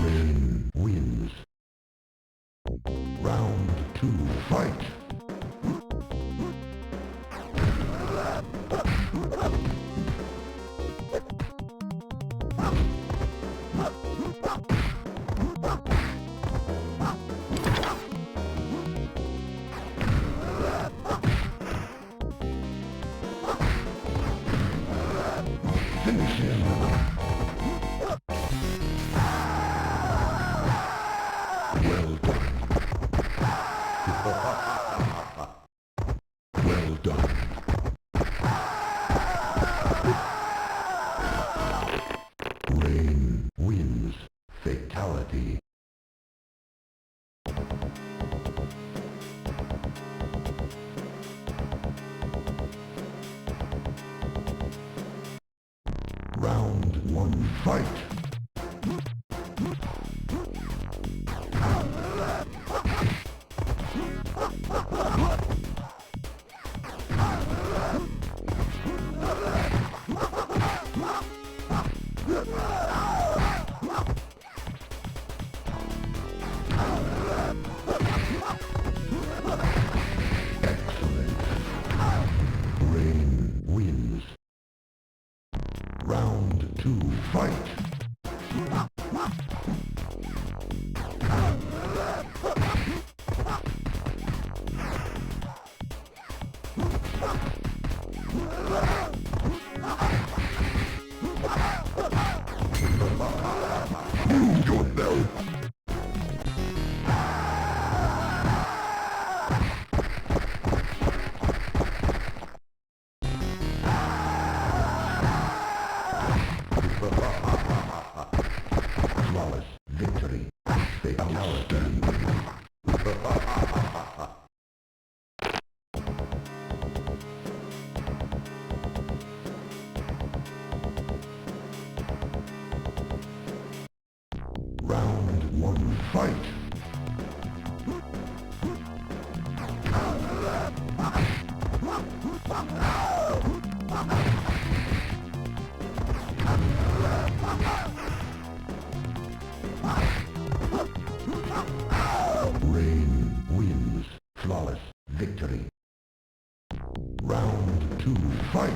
Raiden wins. Round 2, fight! Finish him! Well done. Well done. Raiden wins. Fatality. Round 1, fight! Excellent. Raiden wins. Round 2, fight! Move yourself! Flawless victory. Fatality. Round 1, fight! Raiden wins. Flawless victory. Round 2, fight!